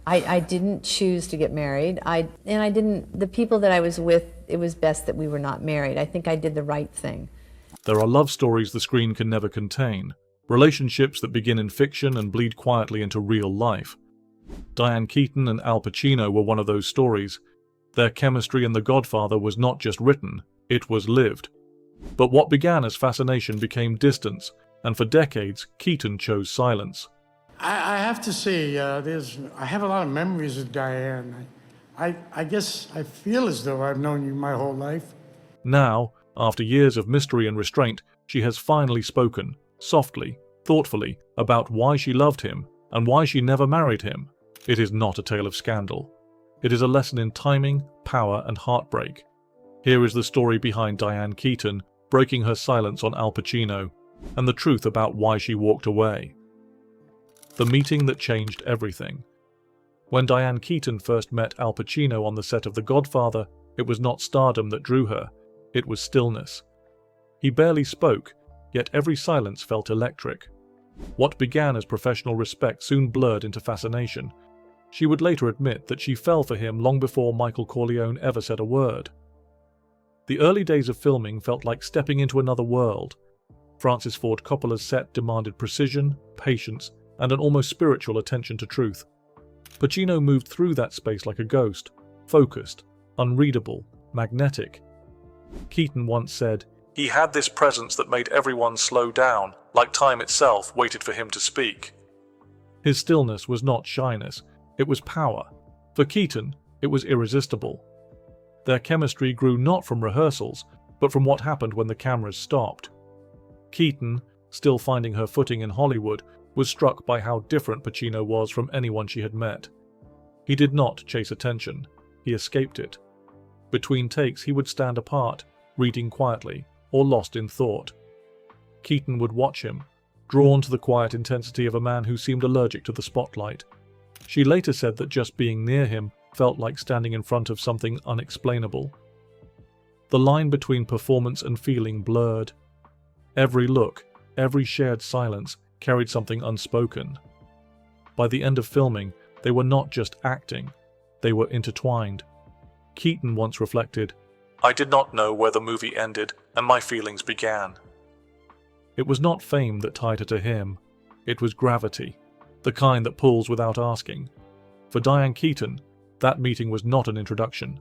I didn't choose to get married. The people that I was with, it was best that we were not married. I think I did the right thing. There are love stories the screen can never contain, relationships that begin in fiction and bleed quietly into real life. Diane Keaton and Al Pacino were one of those stories. Their chemistry in The Godfather was not just written, it was lived. But what began as fascination became distance, and for decades, Keaton chose silence. I have to say, I have a lot of memories of Diane. I guess I feel as though I've known you my whole life. Now, after years of mystery and restraint, she has finally spoken, softly, thoughtfully, about why she loved him and why she never married him. It is not a tale of scandal. It is a lesson in timing, power, and heartbreak. Here is the story behind Diane Keaton breaking her silence on Al Pacino, and the truth about why she walked away. The meeting that changed everything. When Diane Keaton first met Al Pacino on the set of The Godfather, it was not stardom that drew her, it was stillness. He barely spoke, yet every silence felt electric. What began as professional respect soon blurred into fascination. She would later admit that she fell for him long before Michael Corleone ever said a word. The early days of filming felt like stepping into another world. Francis Ford Coppola's set demanded precision, patience, and an almost spiritual attention to truth. Pacino moved through that space like a ghost, focused, unreadable, magnetic. Keaton once said, "He had this presence that made everyone slow down, like time itself waited for him to speak." His stillness was not shyness, it was power. For Keaton, it was irresistible. Their chemistry grew not from rehearsals, but from what happened when the cameras stopped. Keaton, still finding her footing in Hollywood, was struck by how different Pacino was from anyone she had met. He did not chase attention, he escaped it. Between takes he would stand apart, reading quietly, or lost in thought. Keaton would watch him, drawn to the quiet intensity of a man who seemed allergic to the spotlight. She later said that just being near him felt like standing in front of something unexplainable. The line between performance and feeling blurred. Every look, every shared silence carried something unspoken. By the end of filming, they were not just acting, they were intertwined. Keaton once reflected, "I did not know where the movie ended and my feelings began." It was not fame that tied her to him, it was gravity, the kind that pulls without asking. For Diane Keaton, that meeting was not an introduction,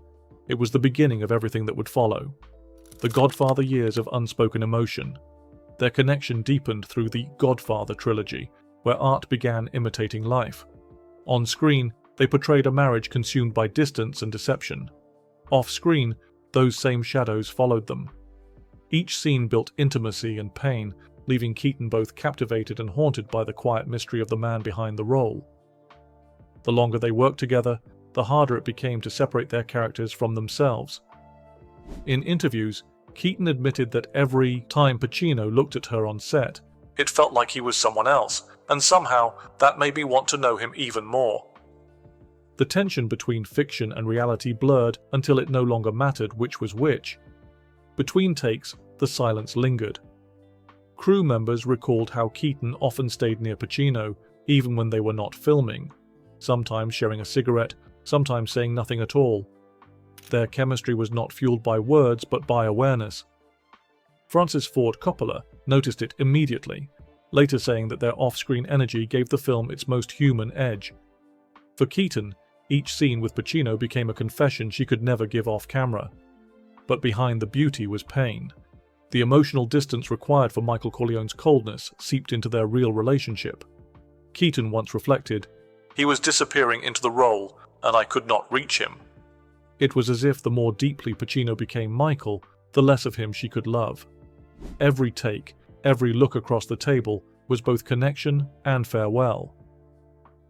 it was the beginning of everything that would follow. The Godfather years of unspoken emotion. Their connection deepened through the Godfather trilogy, where art began imitating life. On screen, they portrayed a marriage consumed by distance and deception. Off-screen, those same shadows followed them. Each scene built intimacy and pain, leaving Keaton both captivated and haunted by the quiet mystery of the man behind the role. The longer they worked together, the harder it became to separate their characters from themselves. In interviews, Keaton admitted that every time Pacino looked at her on set, it felt like he was someone else, and somehow that made me want to know him even more. The tension between fiction and reality blurred until it no longer mattered which was which. Between takes, the silence lingered. Crew members recalled how Keaton often stayed near Pacino, even when they were not filming, sometimes sharing a cigarette, sometimes saying nothing at all. Their chemistry was not fueled by words but by awareness. Francis Ford Coppola noticed it immediately, later saying that their off-screen energy gave the film its most human edge. For Keaton, each scene with Pacino became a confession she could never give off-camera. But behind the beauty was pain. The emotional distance required for Michael Corleone's coldness seeped into their real relationship. Keaton once reflected, "He was disappearing into the role, and I could not reach him." It was as if the more deeply Pacino became Michael, the less of him she could love. Every take, every look across the table was both connection and farewell.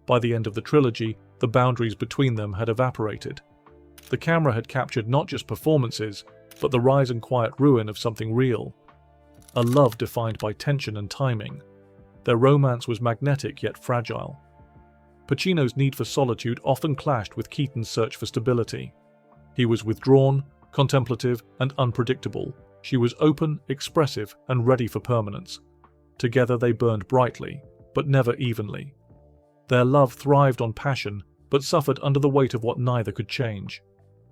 By the end of the trilogy, the boundaries between them had evaporated. The camera had captured not just performances, but the rise and quiet ruin of something real. A love defined by tension and timing. Their romance was magnetic yet fragile. Pacino's need for solitude often clashed with Keaton's search for stability. He was withdrawn, contemplative, and unpredictable. She was open, expressive, and ready for permanence. Together they burned brightly, but never evenly. Their love thrived on passion, but suffered under the weight of what neither could change.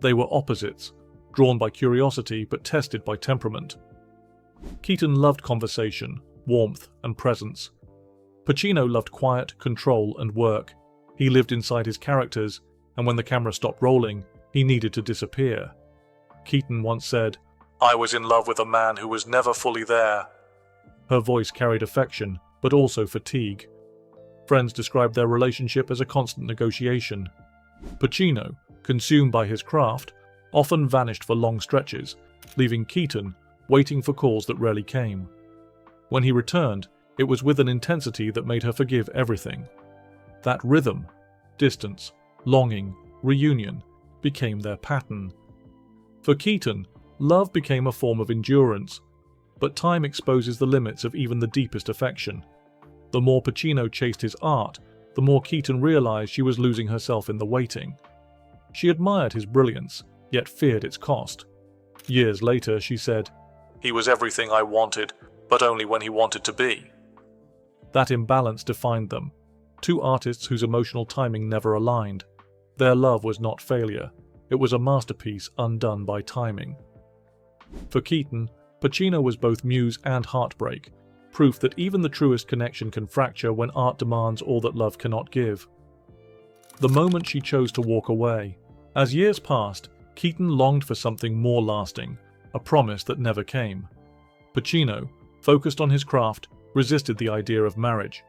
They were opposites, drawn by curiosity but tested by temperament. Keaton loved conversation, warmth, and presence. Pacino loved quiet, control, and work. He lived inside his characters, and when the camera stopped rolling, he needed to disappear. Keaton once said, "I was in love with a man who was never fully there." Her voice carried affection, but also fatigue. Friends described their relationship as a constant negotiation. Pacino, consumed by his craft, often vanished for long stretches, leaving Keaton waiting for calls that rarely came. When he returned, it was with an intensity that made her forgive everything. That rhythm, distance, longing, reunion, became their pattern. For Keaton, love became a form of endurance, but time exposes the limits of even the deepest affection. The more Pacino chased his art, the more Keaton realized she was losing herself in the waiting. She admired his brilliance, yet feared its cost. Years later, she said, "He was everything I wanted, but only when he wanted to be." That imbalance defined them, two artists whose emotional timing never aligned. Their love was not failure, it was a masterpiece undone by timing. For Keaton, Pacino was both muse and heartbreak, proof that even the truest connection can fracture when art demands all that love cannot give. The moment she chose to walk away. As years passed, Keaton longed for something more lasting, a promise that never came. Pacino, focused on his craft, resisted the idea of marriage.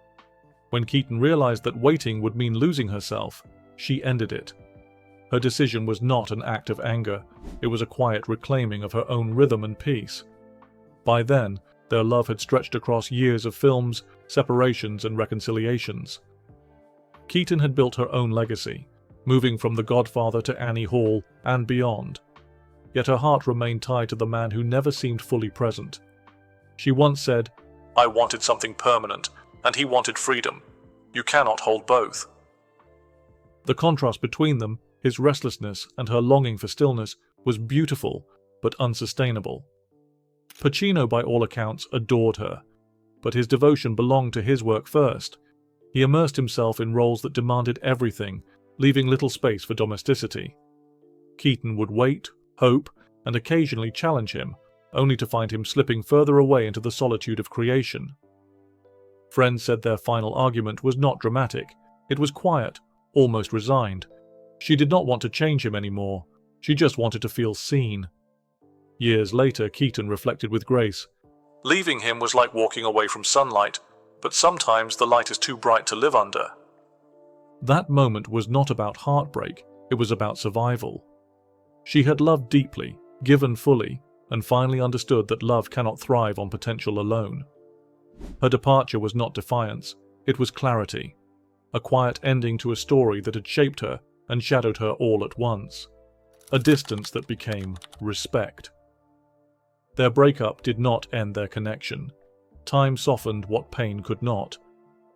When Keaton realized that waiting would mean losing herself, she ended it. Her decision was not an act of anger, it was a quiet reclaiming of her own rhythm and peace. By then, their love had stretched across years of films, separations, and reconciliations. Keaton had built her own legacy, moving from The Godfather to Annie Hall and beyond. Yet her heart remained tied to the man who never seemed fully present. She once said, "I wanted something permanent, and he wanted freedom. You cannot hold both." The contrast between them, his restlessness and her longing for stillness, was beautiful but unsustainable. Pacino, by all accounts, adored her, but his devotion belonged to his work first. He immersed himself in roles that demanded everything, leaving little space for domesticity. Keaton would wait, hope, and occasionally challenge him, only to find him slipping further away into the solitude of creation. Friends said their final argument was not dramatic, it was quiet, almost resigned. She did not want to change him anymore, she just wanted to feel seen. Years later, Keaton reflected with grace, "Leaving him was like walking away from sunlight, but sometimes the light is too bright to live under." That moment was not about heartbreak, it was about survival. She had loved deeply, given fully, and finally understood that love cannot thrive on potential alone. Her departure was not defiance, it was clarity, a quiet ending to a story that had shaped her and shadowed her all at once, a distance that became respect. Their breakup did not end their connection. Time softened what pain could not.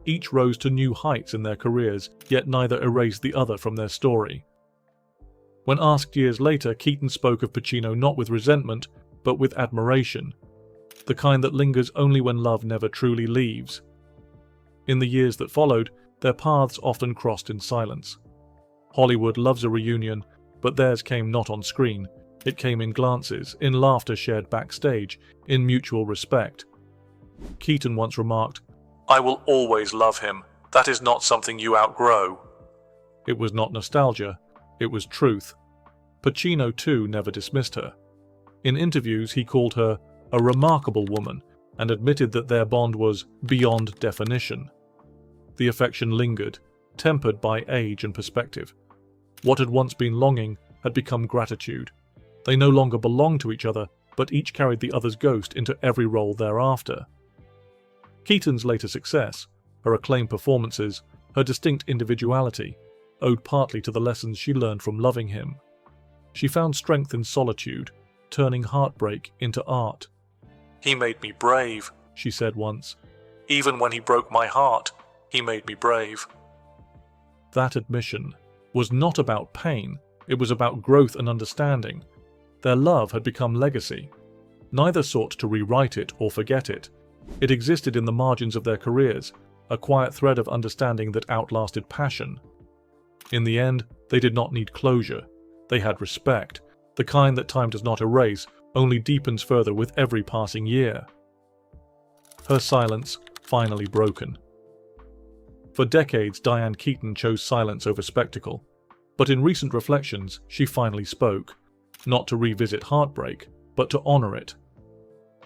Each rose to new heights in their careers, yet neither erased the other from their story. When asked years later, Keaton spoke of Pacino not with resentment, but with admiration, the kind that lingers only when love never truly leaves. In the years that followed, their paths often crossed in silence. Hollywood loves a reunion, but theirs came not on screen. It came in glances, in laughter shared backstage, in mutual respect. Keaton once remarked, "I will always love him. That is not something you outgrow." It was not nostalgia, it was truth. Pacino, too, never dismissed her. In interviews, he called her a remarkable woman and admitted that their bond was beyond definition. The affection lingered, tempered by age and perspective. What had once been longing had become gratitude. They no longer belonged to each other, but each carried the other's ghost into every role thereafter. Keaton's later success, her acclaimed performances, her distinct individuality, owed partly to the lessons she learned from loving him. She found strength in solitude, turning heartbreak into art. "He made me brave," she said once. "Even when he broke my heart, he made me brave." That admission was not about pain, it was about growth and understanding. Their love had become legacy. Neither sought to rewrite it or forget it. It existed in the margins of their careers, a quiet thread of understanding that outlasted passion. In the end, they did not need closure. They had respect, the kind that time does not erase, only deepens further with every passing year. Her silence finally broken. For decades, Diane Keaton chose silence over spectacle. But in recent reflections, she finally spoke, not to revisit heartbreak, but to honor it.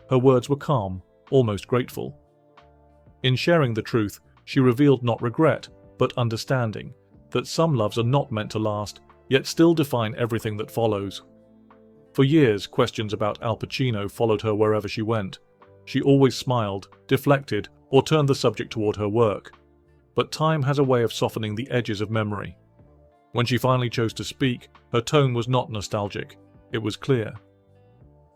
Her words were calm, almost grateful. In sharing the truth, she revealed not regret, but understanding, that some loves are not meant to last, yet still define everything that follows. For years, questions about Al Pacino followed her wherever she went. She always smiled, deflected, or turned the subject toward her work. But time has a way of softening the edges of memory. When she finally chose to speak, her tone was not nostalgic. It was clear.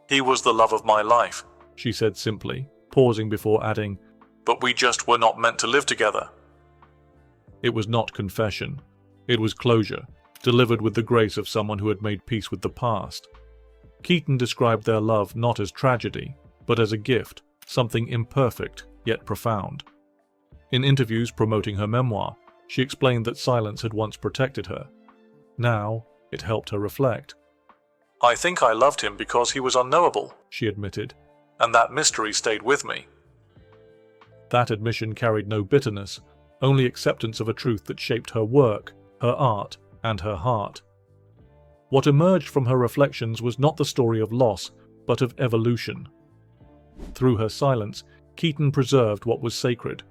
"He was the love of my life," she said simply, pausing before adding, "but we just were not meant to live together." It was not confession. It was closure, delivered with the grace of someone who had made peace with the past. Keaton described their love not as tragedy, but as a gift, something imperfect yet profound. In interviews promoting her memoir, she explained that silence had once protected her. Now, it helped her reflect. "I think I loved him because he was unknowable," she admitted, "and that mystery stayed with me." That admission carried no bitterness, only acceptance of a truth that shaped her work, her art, and her heart. What emerged from her reflections was not the story of loss, but of evolution. Through her silence, Keaton preserved what was sacred.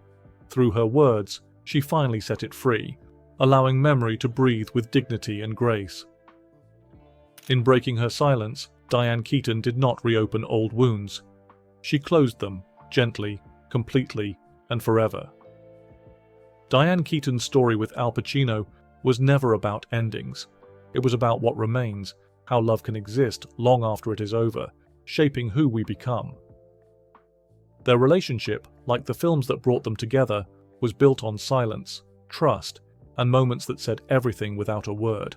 Through her words, she finally set it free, allowing memory to breathe with dignity and grace. In breaking her silence, Diane Keaton did not reopen old wounds. She closed them, gently, completely, and forever. Diane Keaton's story with Al Pacino was never about endings. It was about what remains, how love can exist long after it is over, shaping who we become. Their relationship, like the films that brought them together, was built on silence, trust, and moments that said everything without a word.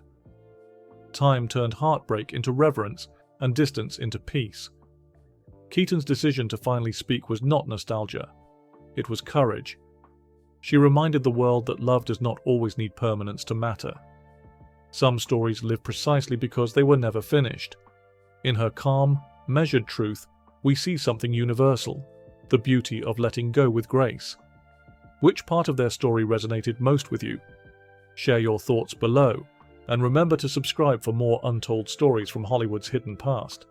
Time turned heartbreak into reverence and distance into peace. Keaton's decision to finally speak was not nostalgia. It was courage. She reminded the world that love does not always need permanence to matter. Some stories live precisely because they were never finished. In her calm, measured truth, we see something universal, the beauty of letting go with grace. Which part of their story resonated most with you? Share your thoughts below, and remember to subscribe for more untold stories from Hollywood's hidden past.